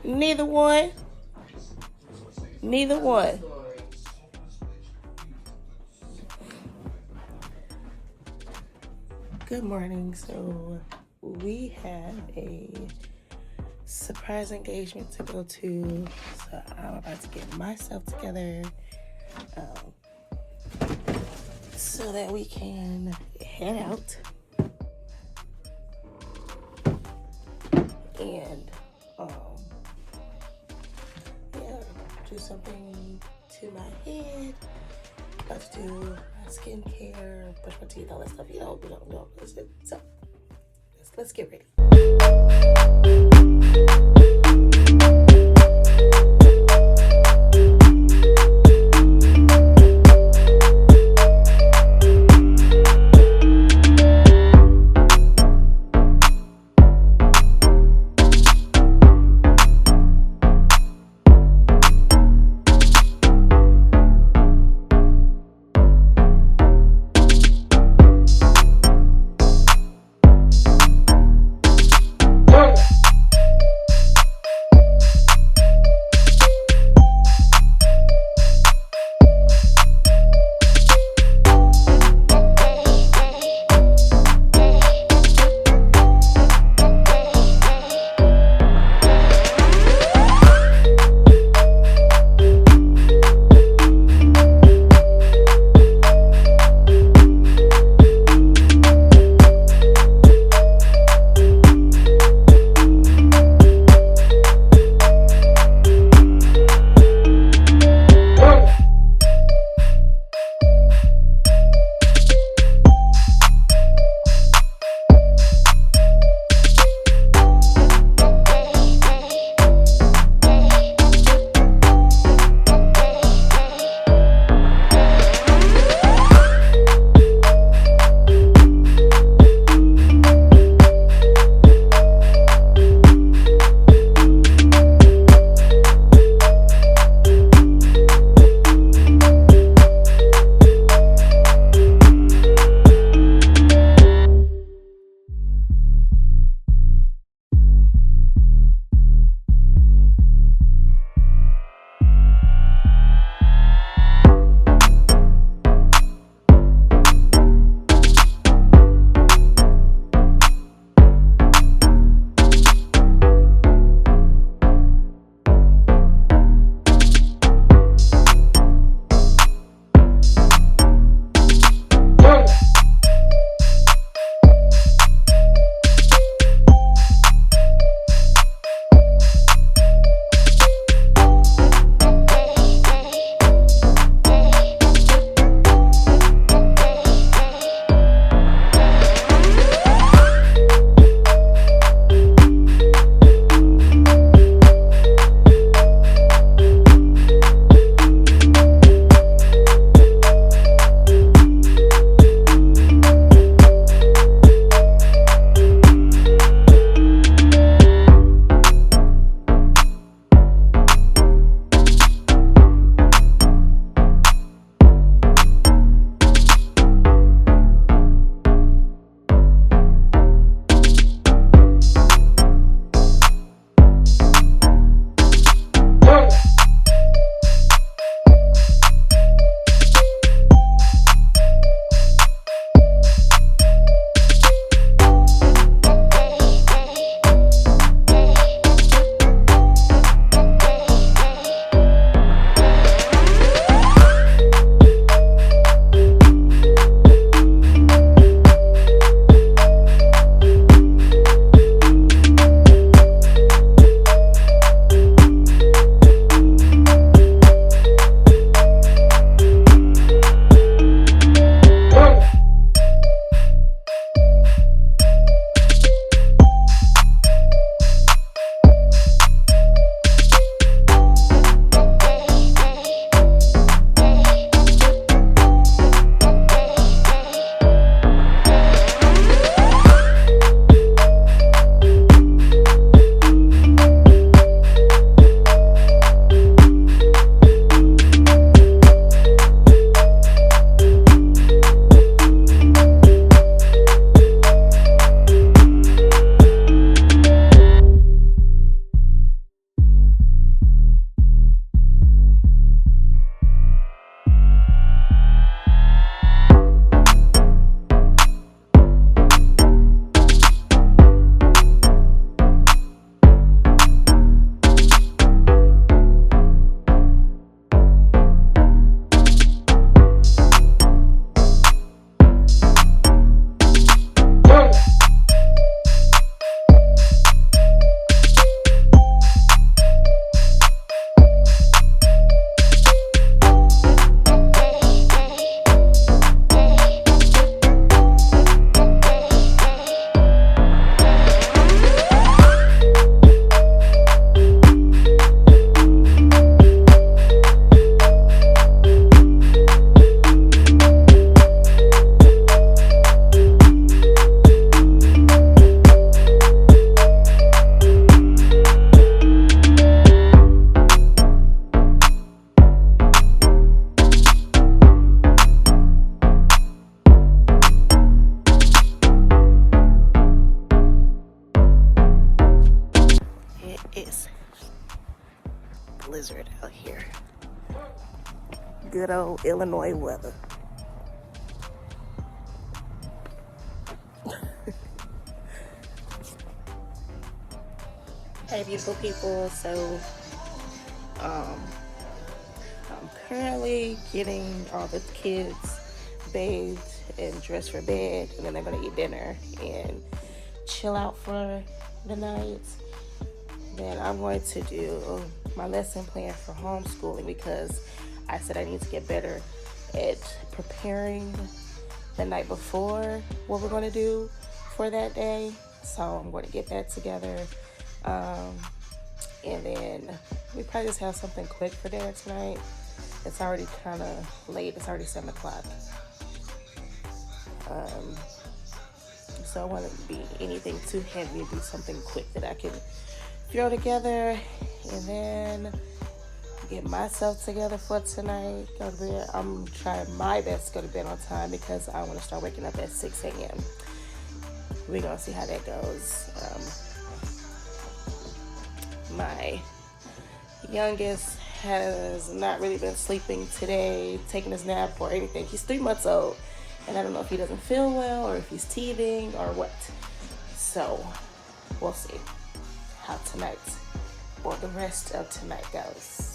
Neither one. Neither one. Good morning. So we have a surprise engagement to go to. So I'm about to get myself together so that we can head out and do something to my head. About to do my skincare, brush my teeth, all that stuff. You know. So let's get ready. ghetto Illinois weather. Hey, beautiful people. So, I'm currently getting all the kids bathed and dressed for bed, and then they're gonna eat dinner and chill out for the night. Then I'm going to do my lesson plan for homeschooling because I said I need to get better at preparing the night before what we're going to do for that day. So I'm going to get that together. And then we probably just have something quick for dinner tonight. It's already kind of late. It's already 7 o'clock. So I want to be anything too heavy, do something quick that I can throw together, and then get myself together for tonight. Go to bed. I'm trying my best to go to bed on time because I want to start waking up at 6 a.m. We're going to see how that goes. My youngest has not really been sleeping today, taking his nap or anything. He's 3 months old, and I don't know if he doesn't feel well or if he's teething or what. So we'll see how tonight or the rest of tonight goes.